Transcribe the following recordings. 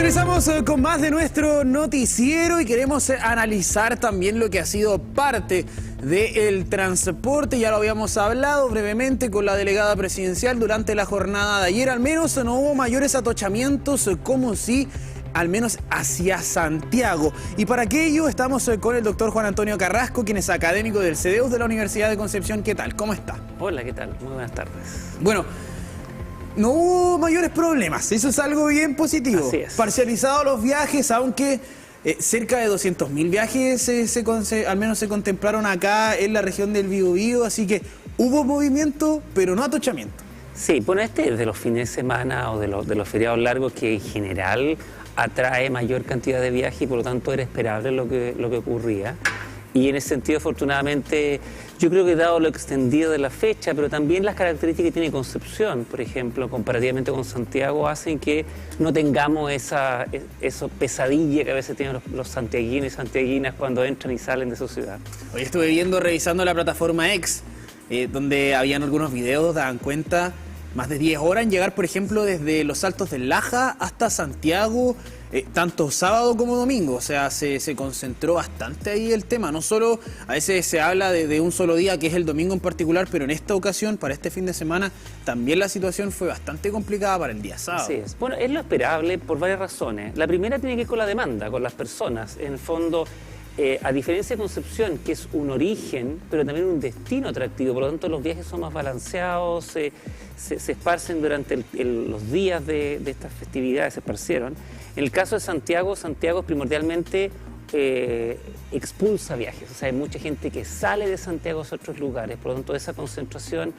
Regresamos con más de nuestro noticiero y queremos analizar también lo que ha sido parte del transporte. Ya lo habíamos hablado brevemente con la delegada presidencial durante la jornada de ayer. Al menos no hubo mayores atochamientos como si al menos hacia Santiago. Y para aquello estamos con el doctor Juan Antonio Carrasco, quien es académico del CEDEUS de la Universidad de Concepción. ¿Qué tal? ¿Cómo está? Hola, ¿qué tal? Muy buenas tardes. Bueno, no hubo mayores problemas, eso es algo bien positivo. Así es. Parcializados los viajes, aunque cerca de 200.000 viajes al menos se contemplaron acá en la región del Biobío, así que hubo movimiento, pero no atochamiento. Sí, bueno, este es de los fines de semana o de los feriados largos que en general atrae mayor cantidad de viajes y por lo tanto era esperable lo que ocurría. Y en ese sentido, afortunadamente, yo creo que dado lo extendido de la fecha, pero también las características que tiene Concepción, por ejemplo, comparativamente con Santiago, hacen que no tengamos esa pesadilla que a veces tienen los santiaguinos y santiaguinas cuando entran y salen de su ciudad. Hoy estuve revisando la plataforma X, donde habían algunos videos, daban cuenta, más de 10 horas en llegar, por ejemplo, desde los Altos del Laja hasta Santiago, tanto sábado como domingo. O sea, se concentró bastante ahí el tema. No solo, a veces se habla de un solo día, que es el domingo en particular, pero en esta ocasión, para este fin de semana, también la situación fue bastante complicada para el día sábado. Así es. Bueno, es lo esperable por varias razones. La primera tiene que ver con la demanda, con las personas. En el fondo, a diferencia de Concepción, que es un origen, pero también un destino atractivo, por lo tanto los viajes son más balanceados, se esparcen durante los días de estas festividades, se esparcieron. En el caso de Santiago, Santiago es primordialmente expulsa viajes, o sea, hay mucha gente que sale de Santiago a otros lugares, por lo tanto esa concentración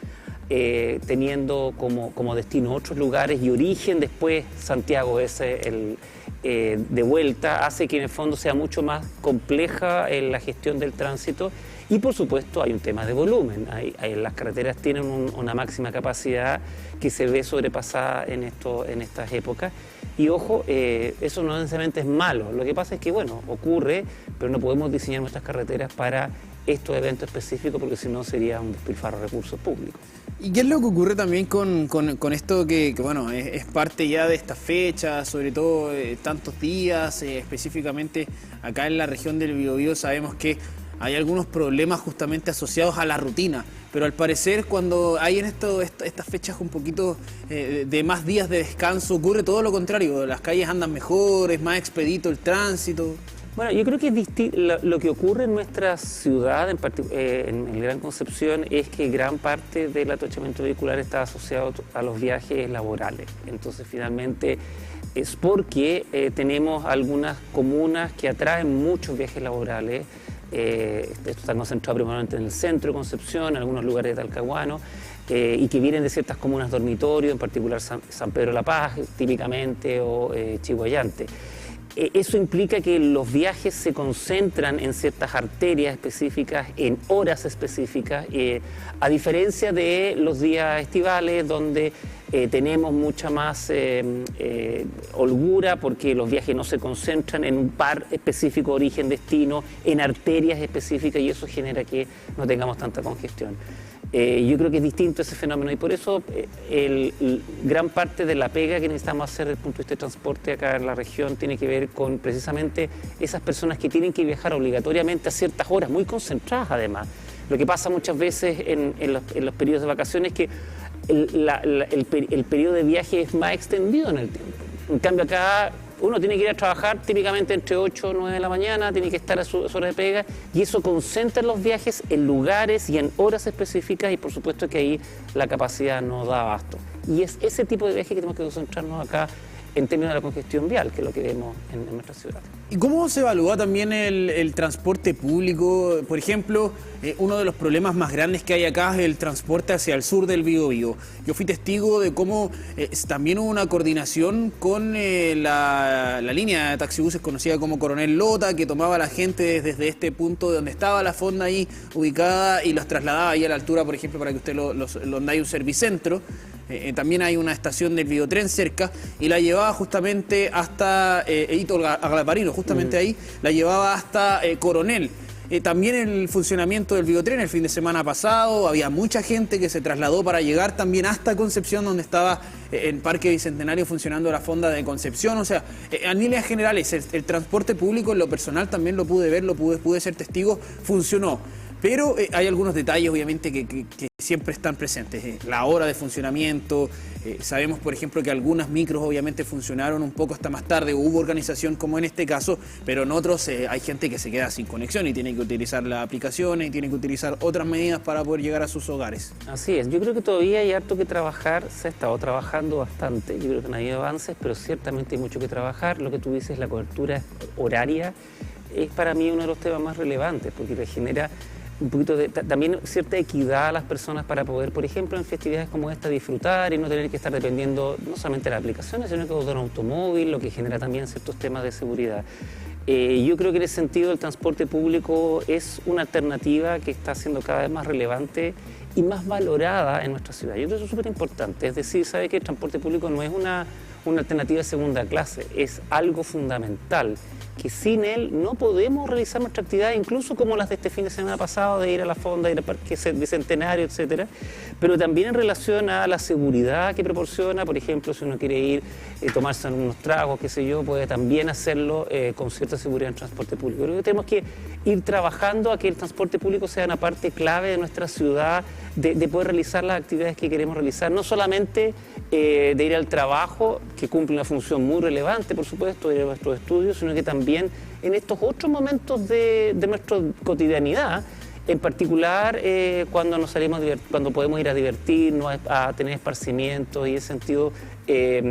teniendo como destino otros lugares y origen después Santiago es de vuelta, hace que en el fondo sea mucho más compleja la gestión del tránsito y por supuesto hay un tema de volumen, las carreteras tienen una máxima capacidad que se ve sobrepasada en estas épocas y ojo, eso no necesariamente es malo, lo que pasa es que bueno, ocurre, pero no podemos diseñar nuestras carreteras para estos eventos específicos porque si no sería un despilfarro de recursos públicos. ¿Y qué es lo que ocurre también con esto que bueno, es parte ya de esta fecha, sobre todo tantos días, específicamente acá en la región del Biobío sabemos que hay algunos problemas justamente asociados a la rutina, pero al parecer cuando hay en estas fechas un poquito de más días de descanso ocurre todo lo contrario, las calles andan mejor, es más expedito el tránsito. Bueno, yo creo que lo que ocurre en nuestra ciudad, en el Gran Concepción, es que gran parte del atochamiento vehicular está asociado a los viajes laborales. Entonces, finalmente, es porque tenemos algunas comunas que atraen muchos viajes laborales. Esto está concentrado primordialmente en el centro de Concepción, en algunos lugares de Talcahuano, y que vienen de ciertas comunas dormitorio, en particular San Pedro de la Paz, típicamente, o Chiguayante. Eso implica que los viajes se concentran en ciertas arterias específicas, en horas específicas, a diferencia de los días estivales donde tenemos mucha más holgura porque los viajes no se concentran en un par específico origen-destino, en arterias específicas y eso genera que no tengamos tanta congestión. Yo creo que es distinto ese fenómeno y por eso gran parte de la pega que necesitamos hacer desde el punto de vista de transporte acá en la región tiene que ver con precisamente esas personas que tienen que viajar obligatoriamente a ciertas horas, muy concentradas además. Lo que pasa muchas veces en los periodos de vacaciones es que el periodo de viaje es más extendido en el tiempo. En cambio acá uno tiene que ir a trabajar típicamente entre 8 o 9 de la mañana, tiene que estar a su hora de pega y eso concentra los viajes en lugares y en horas específicas y por supuesto que ahí la capacidad no da abasto. Y es ese tipo de viaje que tenemos que concentrarnos acá en términos de la congestión vial, que es lo que vemos en nuestra ciudad. ¿Y cómo se evalúa también el transporte público? Por ejemplo, uno de los problemas más grandes que hay acá es el transporte hacia el sur del Biobío. Yo fui testigo de cómo también hubo una coordinación con la línea de taxibuses conocida como Coronel Lota, que tomaba a la gente desde este punto de donde estaba la fonda ahí ubicada y los trasladaba ahí a la altura, por ejemplo, para que usted donde hay un servicentro. También hay una estación del Biotren cerca y la llevaba justamente hasta Hito Aglaparino, justamente ahí, la llevaba hasta Coronel. también el funcionamiento del Biotren el fin de semana pasado. Había mucha gente que se trasladó para llegar también hasta Concepción, donde estaba en Parque Bicentenario funcionando la fonda de Concepción. O sea, en líneas generales, el transporte público en lo personal también lo pude ver, pude ser testigo, funcionó. Pero hay algunos detalles, obviamente, que siempre están presentes. La hora de funcionamiento, sabemos, por ejemplo, que algunas micros obviamente funcionaron un poco hasta más tarde, hubo organización como en este caso, pero en otros hay gente que se queda sin conexión y tiene que utilizar las aplicaciones y tiene que utilizar otras medidas para poder llegar a sus hogares. Así es, yo creo que todavía hay harto que trabajar, se ha estado trabajando bastante, yo creo que no ha habido avances, pero ciertamente hay mucho que trabajar. Lo que tú dices, la cobertura horaria, es para mí uno de los temas más relevantes, porque le genera un poquito de también cierta equidad a las personas para poder, por ejemplo, en festividades como esta, disfrutar y no tener que estar dependiendo no solamente de las aplicaciones, sino que de un automóvil, lo que genera también ciertos temas de seguridad. Yo creo que en ese sentido el transporte público es una alternativa que está siendo cada vez más relevante y más valorada en nuestra ciudad. Yo creo que eso es súper importante, es decir, sabe que el transporte público no es una alternativa de segunda clase, es algo fundamental, que sin él no podemos realizar nuestra actividad, incluso como las de este fin de semana pasado, de ir a la fonda, ir al Parque Bicentenario, etcétera, pero también en relación a la seguridad que proporciona. Por ejemplo, si uno quiere ir, tomarse unos tragos, qué sé yo, puede también hacerlo con cierta seguridad en el transporte público. Creo que tenemos que ir trabajando a que el transporte público sea una parte clave de nuestra ciudad, de poder realizar las actividades que queremos realizar, no solamente de ir al trabajo, que cumple una función muy relevante, por supuesto, de ir a nuestros estudios, sino que también en estos otros momentos de nuestra cotidianidad, en particular cuando nos salimos cuando podemos ir a divertirnos, a tener esparcimiento, y en ese sentido es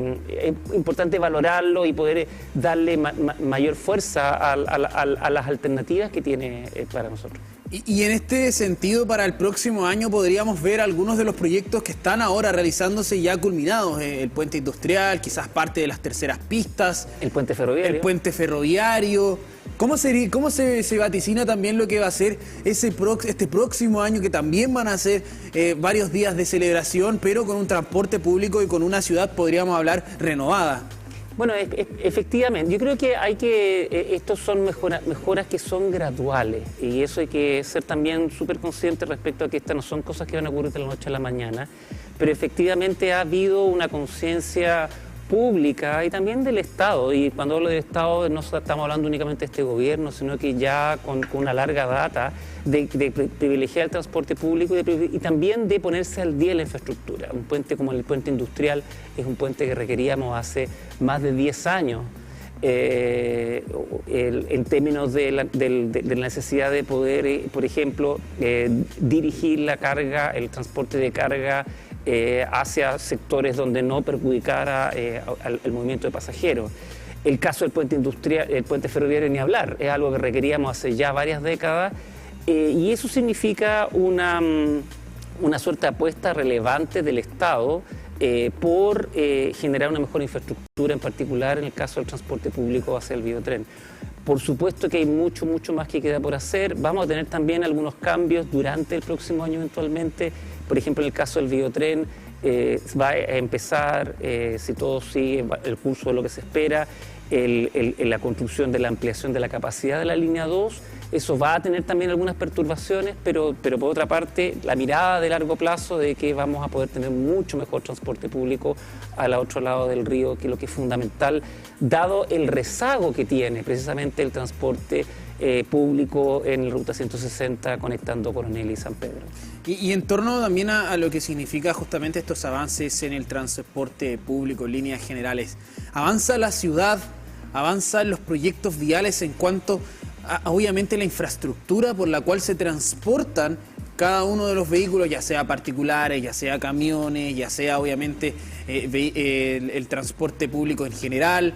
importante valorarlo y poder darle mayor fuerza a las alternativas que tiene para nosotros. Y en este sentido, para el próximo año podríamos ver algunos de los proyectos que están ahora realizándose ya culminados. El puente industrial, quizás parte de las terceras pistas. El puente ferroviario. El puente ferroviario. ¿Cómo se vaticina también lo que va a ser este próximo año, que también van a ser varios días de celebración, pero con un transporte público y con una ciudad, podríamos hablar, renovada? Bueno, efectivamente, yo creo que estos son mejoras que son graduales, y eso hay que ser también súper consciente respecto a que estas no son cosas que van a ocurrir de la noche a la mañana, pero efectivamente ha habido una conciencia pública y también del Estado, y cuando hablo del Estado no estamos hablando únicamente de este gobierno, sino que ya con una larga data de privilegiar el transporte público y también de ponerse al día en la infraestructura. Un puente como el puente industrial es un puente que requeríamos hace más de 10 años. En términos de la necesidad de poder, por ejemplo, dirigir la carga, el transporte de carga hacia sectores donde no perjudicara el movimiento de pasajeros. El caso del puente industrial, el puente ferroviario, ni hablar, es algo que requeríamos hace ya varias décadas, y eso significa una suerte de apuesta relevante del Estado por generar una mejor infraestructura, en particular en el caso del transporte público hacia el Biotren. Por supuesto que hay mucho más que queda por hacer. Vamos a tener también algunos cambios durante el próximo año eventualmente. Por ejemplo, en el caso del Biotren va a empezar, si todo sigue el curso de lo que se espera, la construcción de la ampliación de la capacidad de la línea 2. Eso va a tener también algunas perturbaciones, pero por otra parte, la mirada de largo plazo de que vamos a poder tener mucho mejor transporte público al otro lado del río, que es lo que es fundamental, dado el rezago que tiene precisamente el transporte público en la Ruta 160 conectando Coronel y San Pedro. Y en torno también a lo que significa justamente estos avances en el transporte público en líneas generales, ¿avanza la ciudad, avanzan los proyectos viales en cuanto a, obviamente, la infraestructura por la cual se transportan cada uno de los vehículos, ya sea particulares, ya sea camiones, ya sea obviamente el transporte público en general?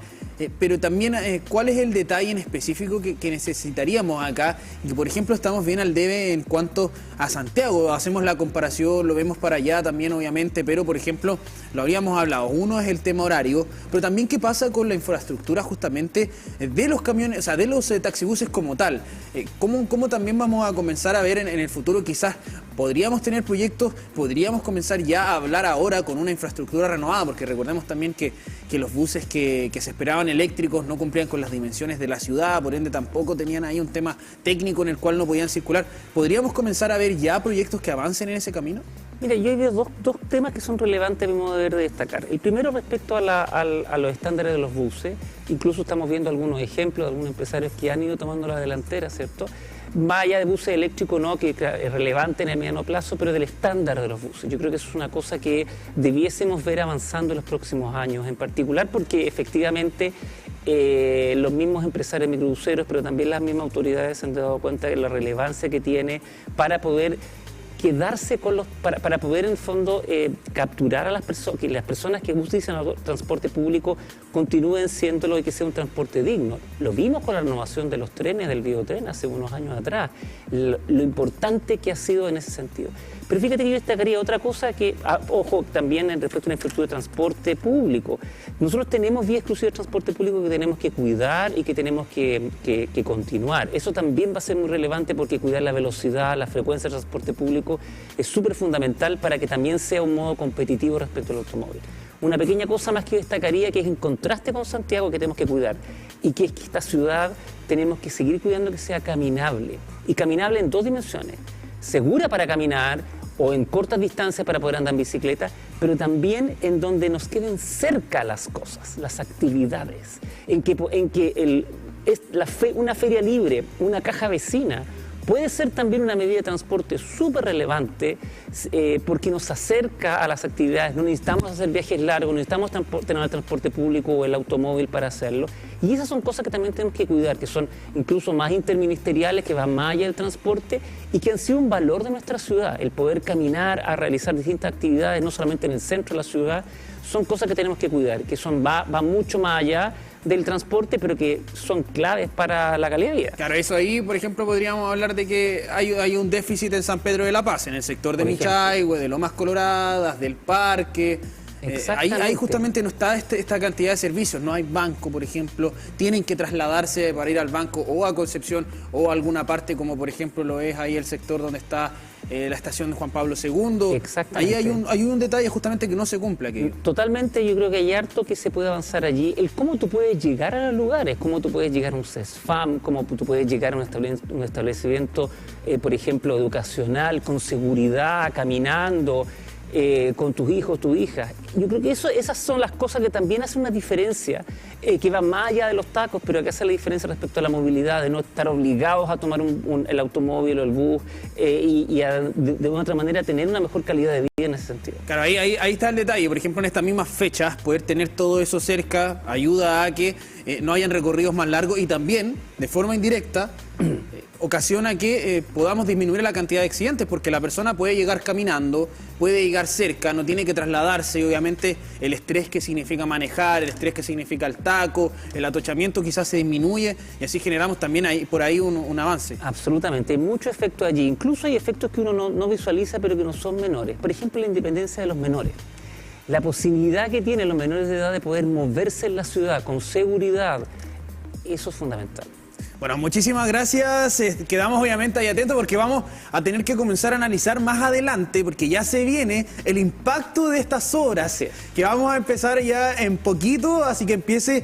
Pero también, ¿cuál es el detalle en específico que necesitaríamos acá? Que, por ejemplo, estamos bien al debe en cuanto a Santiago. Hacemos la comparación, lo vemos para allá también, obviamente, pero, por ejemplo, lo habríamos hablado. Uno es el tema horario, pero también qué pasa con la infraestructura justamente de los camiones, o sea, de los taxibuses como tal. ¿Cómo también vamos a comenzar a ver en el futuro quizás podríamos tener proyectos, podríamos comenzar ya a hablar ahora con una infraestructura renovada, porque recordemos también que los buses que se esperaban eléctricos no cumplían con las dimensiones de la ciudad, por ende tampoco tenían ahí un tema técnico en el cual no podían circular. ¿Podríamos comenzar a ver ya proyectos que avancen en ese camino? Mira, yo veo dos temas que son relevantes a mi modo de ver de destacar. El primero respecto a los estándares de los buses. Incluso estamos viendo algunos ejemplos de algunos empresarios que han ido tomando la delantera, ¿cierto? Más allá de buses eléctricos, no, que es relevante en el mediano plazo, pero del estándar de los buses. Yo creo que eso es una cosa que debiésemos ver avanzando en los próximos años, en particular porque efectivamente los mismos empresarios microbuseros, pero también las mismas autoridades se han dado cuenta de la relevancia que tiene para poder quedarse con para poder en el fondo capturar a las personas, que las personas que utilizan el transporte público continúen siendo lo que sea un transporte digno. Lo vimos con la renovación de los trenes, del biotren hace unos años atrás, lo importante que ha sido en ese sentido. Pero fíjate que yo destacaría otra cosa que, ojo, también respecto a una infraestructura de transporte público. Nosotros tenemos vías exclusivas de transporte público que tenemos que cuidar y que tenemos que continuar. Eso también va a ser muy relevante porque cuidar la velocidad, la frecuencia del transporte público es súper fundamental para que también sea un modo competitivo respecto al automóvil. Una pequeña cosa más que destacaría, que es en contraste con Santiago, que tenemos que cuidar, y que es que esta ciudad tenemos que seguir cuidando que sea caminable, y caminable en dos dimensiones: segura para caminar o en cortas distancias para poder andar en bicicleta, pero también en donde nos queden cerca las cosas, las actividades, en que una feria libre, una caja vecina, puede ser también una medida de transporte súper relevante porque nos acerca a las actividades. No necesitamos hacer viajes largos, no necesitamos tener el transporte público o el automóvil para hacerlo. Y esas son cosas que también tenemos que cuidar, que son incluso más interministeriales, que van más allá del transporte y que han sido un valor de nuestra ciudad. El poder caminar a realizar distintas actividades, no solamente en el centro de la ciudad, son cosas que tenemos que cuidar, que va mucho más allá del transporte, pero que son claves para la calidad de vida. Claro, eso ahí, por ejemplo, podríamos hablar de que hay un déficit en San Pedro de la Paz, en el sector de Michahue, de Lomas Coloradas, del Parque. Ahí justamente no está esta cantidad de servicios, no hay banco, por ejemplo, tienen que trasladarse para ir al banco o a Concepción o a alguna parte, como por ejemplo lo es ahí el sector donde está la estación de Juan Pablo II. Exactamente. Ahí hay un detalle justamente que no se cumple aquí. Totalmente, yo creo que hay harto que se puede avanzar allí. El cómo tú puedes llegar a los lugares, cómo tú puedes llegar a un CESFAM, cómo tú puedes llegar a un establecimiento, por ejemplo, educacional, con seguridad, caminando, con tus hijos, tu hija. Yo creo que esas son las cosas que también hacen una diferencia, que van más allá de los tacos, pero que hace la diferencia respecto a la movilidad, de no estar obligados a tomar el automóvil o el bus de una otra manera tener una mejor calidad de vida en ese sentido. Claro, ahí está el detalle. Por ejemplo, en estas mismas fechas, poder tener todo eso cerca ayuda a que no hayan recorridos más largos y también, de forma indirecta, ocasiona que podamos disminuir la cantidad de accidentes, porque la persona puede llegar caminando, puede llegar cerca, no tiene que trasladarse, y obviamente el estrés que significa manejar, el estrés que significa el taco, el atochamiento quizás se disminuye y así generamos también por ahí un avance. Absolutamente, hay mucho efecto allí, incluso hay efectos que uno no visualiza pero que no son menores. Por ejemplo, la independencia de los menores. La posibilidad que tienen los menores de edad de poder moverse en la ciudad con seguridad, eso es fundamental. Bueno, muchísimas gracias. Quedamos obviamente ahí atentos porque vamos a tener que comenzar a analizar más adelante, porque ya se viene el impacto de estas obras, que vamos a empezar ya en poquito, así que empiece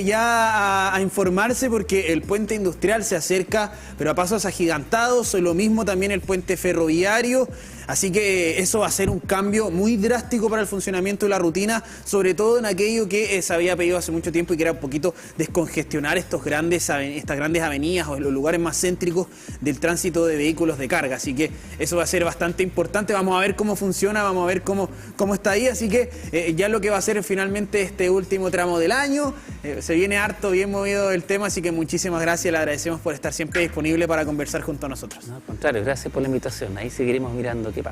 ya a informarse, porque el puente industrial se acerca, pero a pasos agigantados, lo mismo también el puente ferroviario. Así que eso va a ser un cambio muy drástico para el funcionamiento de la rutina, sobre todo en aquello que se había pedido hace mucho tiempo y que era un poquito descongestionar estas grandes avenidas o los lugares más céntricos del tránsito de vehículos de carga. Así que eso va a ser bastante importante. Vamos a ver cómo funciona, vamos a ver cómo está ahí. Así que ya lo que va a ser finalmente este último tramo del año, se viene harto, bien movido el tema, así que muchísimas gracias. Le agradecemos por estar siempre disponible para conversar junto a nosotros. No, al contrario, gracias por la invitación. Ahí seguiremos mirando qué pasa.